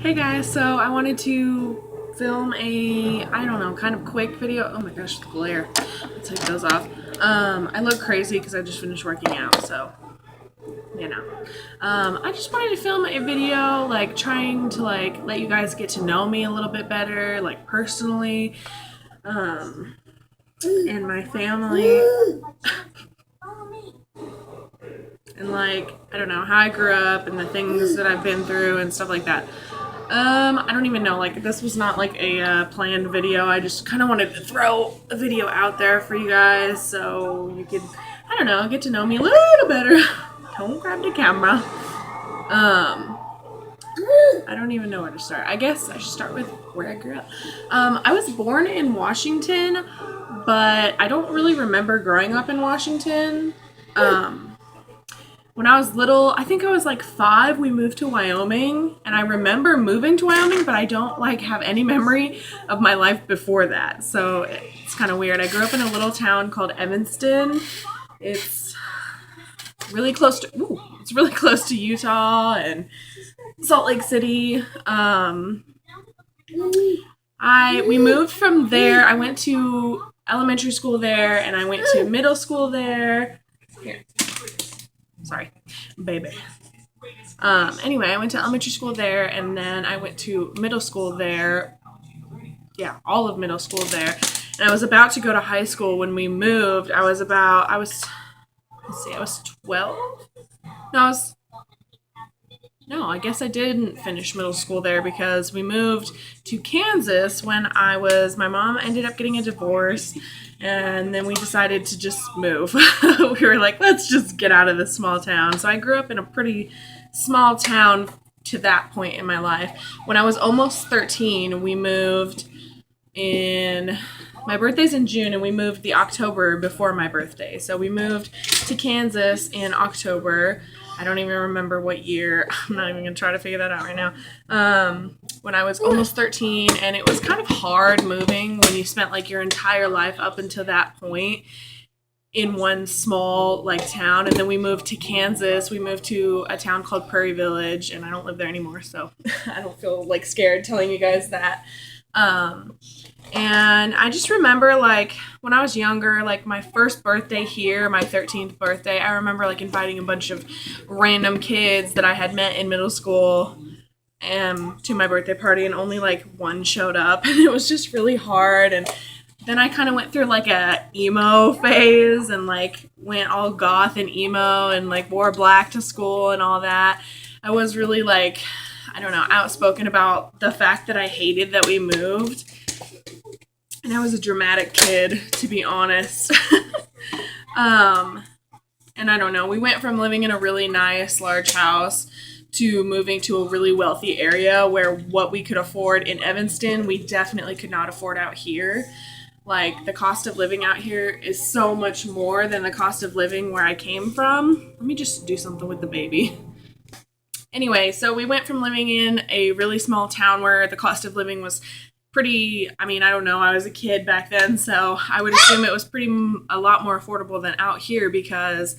Hey guys, so I wanted to film a, I don't know, kind of quick video. Oh my gosh, the glare. Let's take those off. I look crazy because I just finished working out, so, you know. I just wanted to film a video, like, trying to, like, let you guys get to know me a little bit better, like, personally, and my family, and, like, I don't know, how I grew up and the things that I've been through and stuff like that. I don't even know. Like, this was not like a planned video. I just kind of wanted to throw a video out there for you guys so you could, I don't know, get to know me a little better. Don't grab the camera. I don't even know where to start. I guess I should start with where I grew up. I was born in Washington, but I don't really remember growing up in Washington. When I was little, I think I was like 5, we moved to Wyoming, and I remember moving to Wyoming, but I don't like have any memory of my life before that. So it's kind of weird. I grew up in a little town called Evanston. It's it's really close to Utah and Salt Lake City. We moved from there. I went to elementary school there, and I went to middle school there. Here. Sorry, baby. Anyway, I went to elementary school there, and then I went to middle school there. Yeah, all of middle school there. And I was about to go to high school when we moved. I was 12? No, I guess I didn't finish middle school there because we moved to Kansas when my mom ended up getting a divorce, and then we decided to just move. We were like, let's just get out of this small town. So I grew up in a pretty small town to that point in my life. When I was almost 13, we moved my birthday's in June, and we moved the October before my birthday. So we moved to Kansas in October. I don't even remember what year. I'm not even going to try to figure that out right now. When I was almost 13, and it was kind of hard moving when you spent like your entire life up until that point in one small like town. And then we moved to Kansas. We moved to a town called Prairie Village, and I don't live there anymore, so I don't feel like scared telling you guys that. And I just remember, like, when I was younger, like, my first birthday here, my 13th birthday, I remember, like, inviting a bunch of random kids that I had met in middle school to my birthday party, and only, like, one showed up, and it was just really hard. And then I kind of went through, like, a emo phase and, like, went all goth and emo and, like, wore black to school and all that. I was really, like, I don't know, outspoken about the fact that I hated that we moved. And I was a dramatic kid, to be honest. And I don't know, we went from living in a really nice, large house to moving to a really wealthy area where what we could afford in Evanston, we definitely could not afford out here. Like, the cost of living out here is so much more than the cost of living where I came from. Let me just do something with the baby. Anyway, so we went from living in a really small town where the cost of living was pretty, I mean, I don't know, I was a kid back then, so I would assume it was a lot more affordable than out here because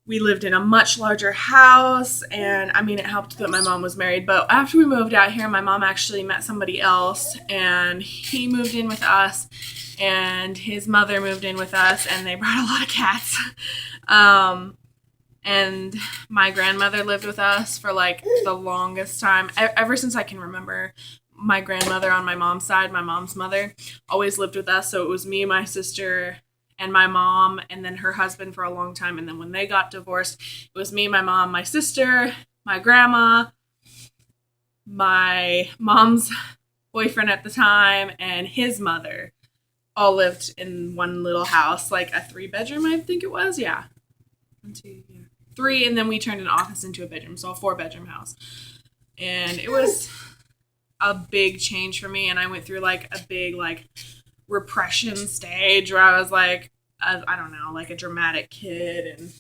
we lived in a much larger house, and I mean, it helped that my mom was married. But after we moved out here, my mom actually met somebody else, and he moved in with us, and his mother moved in with us, and they brought a lot of cats. And my grandmother lived with us for like the longest time, ever since I can remember. My grandmother on my mom's side, my mom's mother, always lived with us. So it was me, my sister, and my mom, and then her husband for a long time. And then when they got divorced, it was me, my mom, my sister, my grandma, my mom's boyfriend at the time, and his mother all lived in one little house, like a 3-bedroom, I think it was. Yeah. 1, 2, yeah. 3, and then we turned an office into a bedroom, so a 4-bedroom house. And it was a big change for me, and I went through like a big like repression stage where I was like, I don't know, like a dramatic kid, and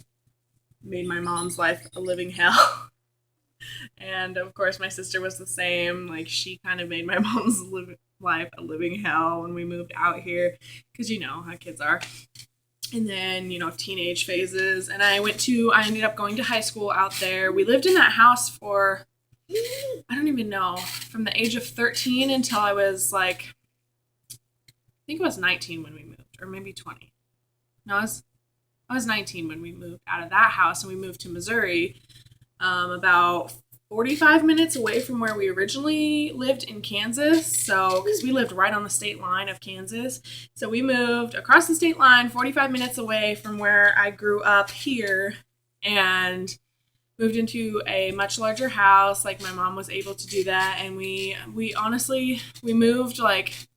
made my mom's life a living hell. And of course my sister was the same. Like, she kind of made my mom's life a living hell when we moved out here, because you know how kids are. And then, you know, teenage phases. And I ended up going to high school out there. We lived in that house for, I don't even know, from the age of 13 until I was like, I think it was 19 when we moved, or maybe 20. No, I was 19 when we moved out of that house, and we moved to Missouri, about 45 minutes away from where we originally lived in Kansas. So, because we lived right on the state line of Kansas. So we moved across the state line, 45 minutes away from where I grew up here, and moved into a much larger house. Like, my mom was able to do that. And we honestly, we moved like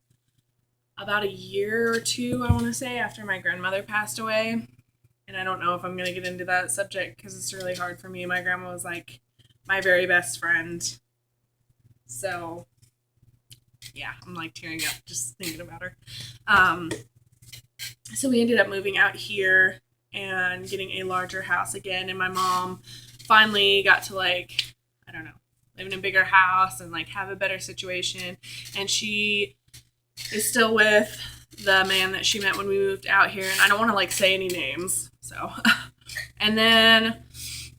about a year or two, I want to say, after my grandmother passed away. And I don't know if I'm going to get into that subject because it's really hard for me. My grandma was like my very best friend. So, yeah, I'm like tearing up just thinking about her. So we ended up moving out here and getting a larger house again. And my mom finally got to, like, I don't know, live in a bigger house and like have a better situation. And she is still with the man that she met when we moved out here. And I don't want to like say any names. So, and then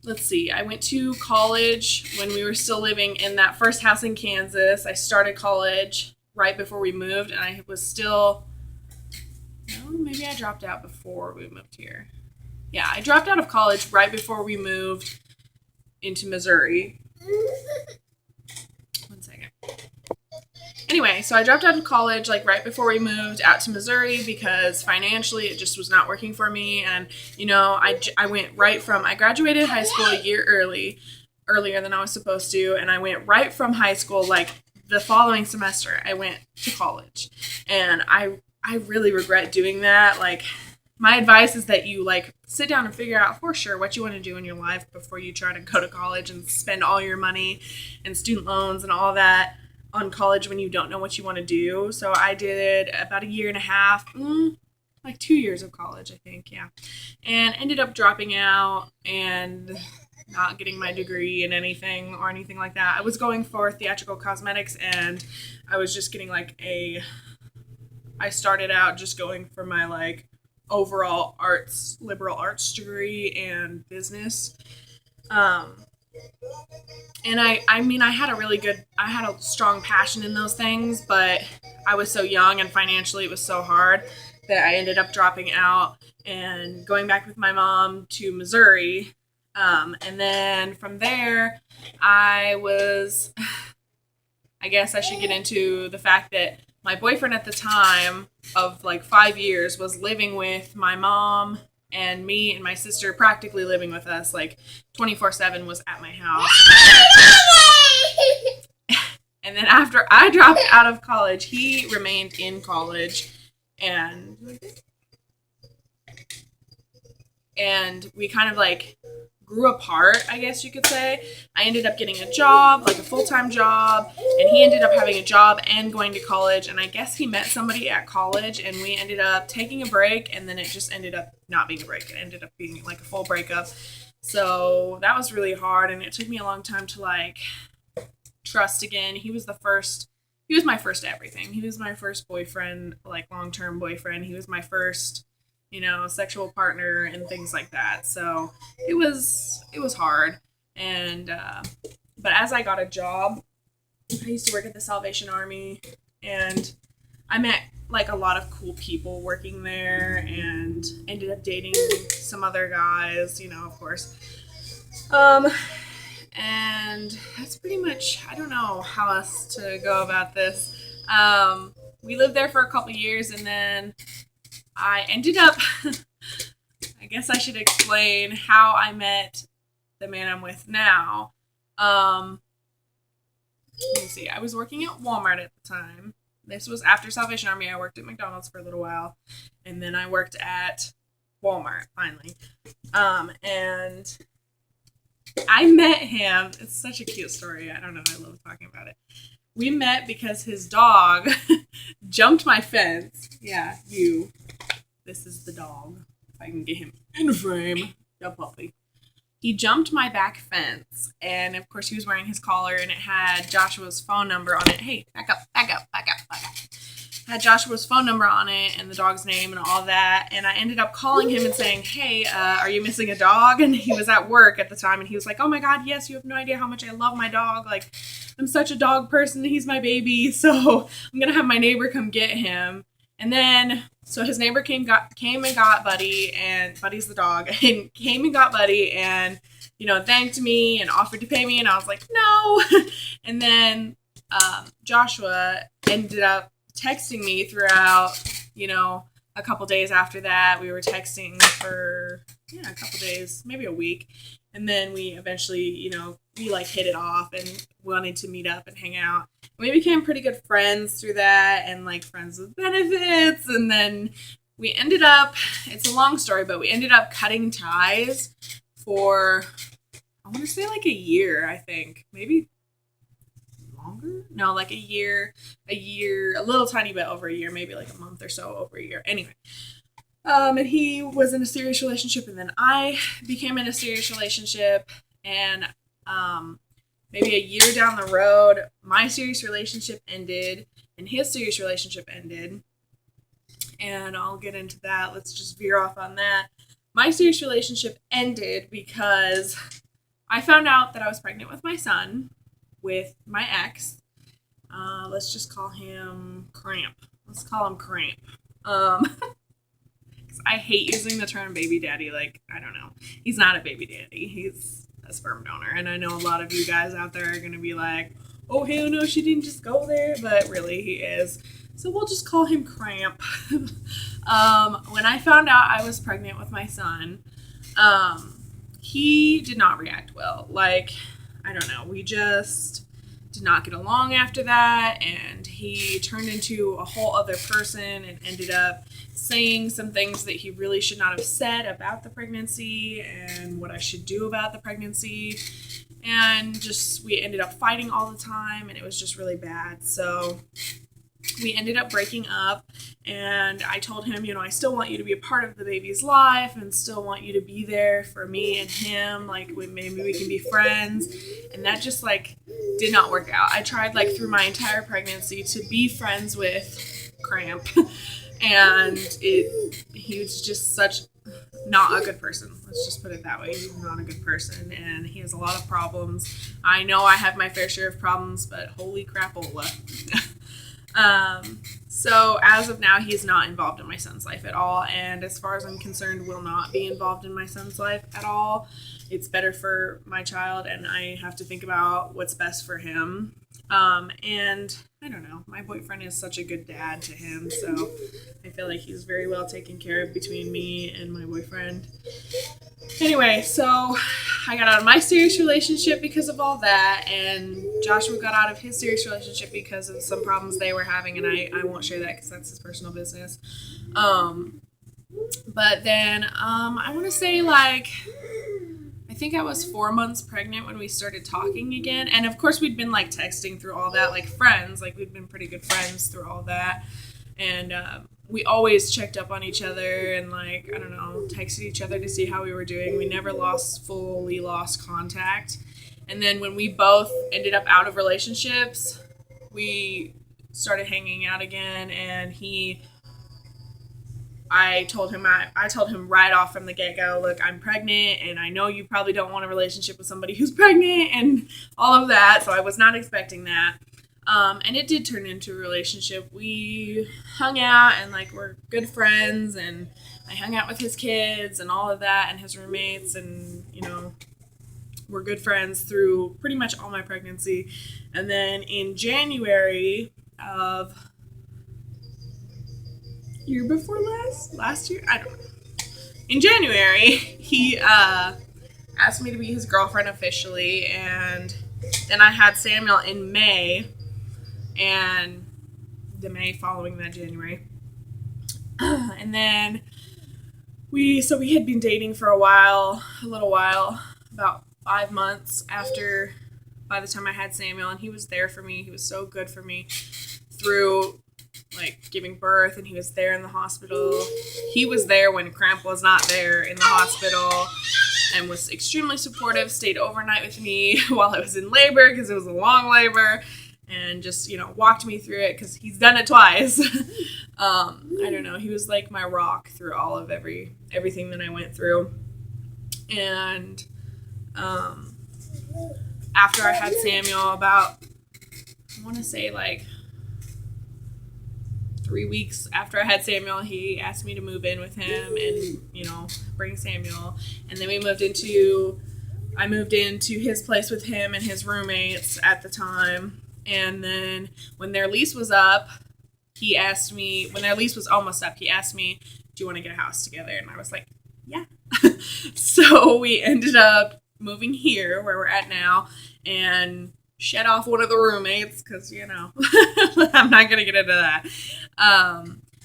let's see, I went to college when we were still living in that first house in Kansas. I started college right before we moved, and I was still, no, maybe I dropped out before we moved here. Yeah, I dropped out of college right before we moved into Missouri. One second. Anyway, so I dropped out of college like right before we moved out to Missouri because financially it just was not working for me. And, you know, I went right from, I graduated high school a year earlier than I was supposed to. And I went right from high school, like the following semester, I went to college. And I really regret doing that. Like, my advice is that you like sit down and figure out for sure what you want to do in your life before you try to go to college and spend all your money and student loans and all that on college when you don't know what you want to do. So I did about a year and a half, like 2 years of college, I think, yeah. And ended up dropping out and not getting my degree in anything or anything like that. I was going for theatrical cosmetics, and I was just getting like I started out just going for my like overall liberal arts degree and business. And I mean, I had a strong passion in those things, but I was so young and financially it was so hard that I ended up dropping out and going back with my mom to Missouri. And then from there, I guess I should get into the fact that my boyfriend at the time of like 5 years was living with my mom and me and my sister, practically living with us, like 24/7 was at my house. And then after I dropped out of college, he remained in college, and we kind of like grew apart, I guess you could say. I ended up getting a job, like a full-time job, and he ended up having a job and going to college, and I guess he met somebody at college, and we ended up taking a break, and then it just ended up not being a break. It ended up being like a full breakup. So that was really hard, and it took me a long time to like trust again. He was my first everything. He was my first boyfriend, like long-term boyfriend. He was my first, you know, sexual partner and things like that. So it was hard. And, but as I got a job, I used to work at the Salvation Army, and I met like a lot of cool people working there and ended up dating some other guys, you know, of course. And that's pretty much, I don't know how else to go about this. We lived there for a couple years, and then I ended up, I guess I should explain how I met the man I'm with now. Let me see. I was working at Walmart at the time. This was after Salvation Army. I worked at McDonald's for a little while, and then I worked at Walmart finally. And I met him. It's such a cute story. I don't know. I love talking about it. We met because his dog jumped my fence. Yeah, this is the dog. If I can get him in frame. The puppy. He jumped my back fence, and of course he was wearing his collar, and it had Joshua's phone number on it. Hey, back up. had Joshua's phone number on it and the dog's name and all that. And I ended up calling him and saying, hey, are you missing a dog? And he was at work at the time. And he was like, oh my God, yes, you have no idea how much I love my dog. Like, I'm such a dog person. He's my baby. So I'm going to have my neighbor come get him. And then, so his neighbor came and got Buddy, and Buddy's the dog, and came and got Buddy and, thanked me and offered to pay me. And I was like, no. And then Joshua ended up texting me throughout, a couple days after that. We were texting for, a couple days, maybe a week. And then we eventually, we like hit it off and wanted to meet up and hang out. We became pretty good friends through that, and like friends with benefits. And then we ended up, it's a long story, but we ended up cutting ties for, I want to say like a year, I think. Maybe longer? No, like a year, a little tiny bit over a year, maybe like a month or so over a year. Anyway. And he was in a serious relationship, and then I became in a serious relationship, and maybe a year down the road, my serious relationship ended, and his serious relationship ended, and I'll get into that. Let's just veer off on that. My serious relationship ended because I found out that I was pregnant with my son, with my ex. Let's just call him Cramp. Let's call him Cramp. I hate using the term baby daddy. Like, I don't know. He's not a baby daddy. He's a sperm donor. And I know a lot of you guys out there are going to be like, oh, hell no, she didn't just go there. But really, he is. So we'll just call him Cramp. When I found out I was pregnant with my son, he did not react well. Like, I don't know. We just did not get along after that. And he turned into a whole other person and ended up saying some things that he really should not have said about the pregnancy and what I should do about the pregnancy. And just, we ended up fighting all the time, and it was just really bad. So we ended up breaking up, and I told him, I still want you to be a part of the baby's life and still want you to be there for me and him. Like, maybe we can be friends. And that just, like, did not work out. I tried, like, through my entire pregnancy to be friends with Cramp. And he was just not a good person. Let's just put it that way. He's not a good person, and he has a lot of problems. I know I have my fair share of problems, but holy crapola. So as of now, he's not involved in my son's life at all, and as far as I'm concerned, will not be involved in my son's life at all. It's better for my child, and I have to think about what's best for him. And I don't know, my boyfriend is such a good dad to him, so I feel like he's very well taken care of between me and my boyfriend. Anyway, so I got out of my serious relationship because of all that, and Joshua got out of his serious relationship because of some problems they were having, and I won't share that because that's his personal business. But then I want to say, like, I think I was 4 months pregnant when we started talking again. And of course we'd been like texting through all that, like friends, like we'd been pretty good friends through all that. And we always checked up on each other and like, I don't know, texted each other to see how we were doing. We never fully lost contact. And then when we both ended up out of relationships, we started hanging out again, and I told him right off from the get-go, look, I'm pregnant, and I know you probably don't want a relationship with somebody who's pregnant and all of that, so I was not expecting that. And it did turn into a relationship. We hung out, and like we're good friends, and I hung out with his kids and all of that, and his roommates, and we're good friends through pretty much all my pregnancy. And then in January of year before last year, I don't know. In January, he asked me to be his girlfriend officially, and then I had Samuel in May, and the May following that January. And then we had been dating for a little while, about 5 months by the time I had Samuel, and he was there for me. He was so good for me through like giving birth, and he was there in the hospital. He was there when Cramp was not there in the hospital, and was extremely supportive, stayed overnight with me while I was in labor because it was a long labor. and just, walked me through it because he's done it twice. I don't know. He was like my rock through all of everything that I went through. And after I had Samuel, about, I want to say like 3 weeks after I had Samuel, he asked me to move in with him and, bring Samuel. And then I moved into his place with him and his roommates at the time. And then when their lease was up, when their lease was almost up, he asked me, do you want to get a house together? And I was like, yeah. So we ended up moving here where we're at now and shed off one of the roommates because, I'm not going to get into that.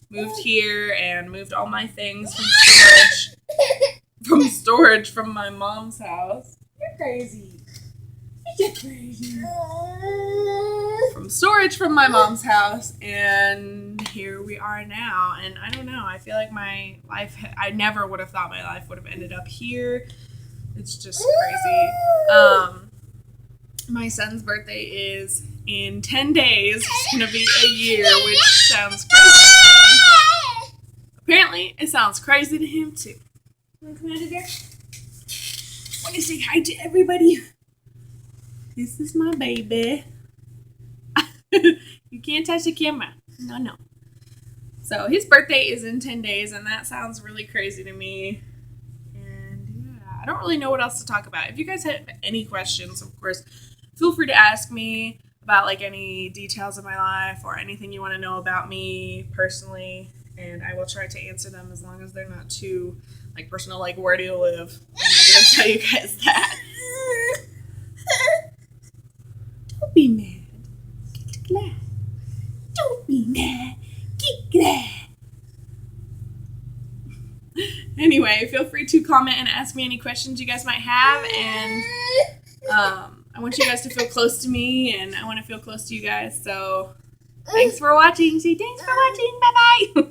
Moved here and moved all my things from my mom's house. You're crazy. You're crazy. From storage from my mom's house, and here we are now. And I don't know, I feel like my life, I never would have thought my life would have ended up here. It's just crazy. My son's birthday is in 10 days. It's going to be a year, which sounds crazy. Apparently, it sounds crazy to him, too. Want to come out of there? Want to say hi to everybody? This is my baby. You can't touch the camera. No. So his birthday is in 10 days, and that sounds really crazy to me. And yeah, I don't really know what else to talk about. If you guys have any questions, of course, feel free to ask me about like any details of my life or anything you want to know about me personally, and I will try to answer them as long as they're not too like personal, like where do you live? I'm not gonna tell you guys that. Don't be mad. Get glad. Don't be mad. Get glad. Anyway, feel free to comment and ask me any questions you guys might have, and I want you guys to feel close to me, and I want to feel close to you guys. So thanks for watching. Say thanks for watching. Bye-bye.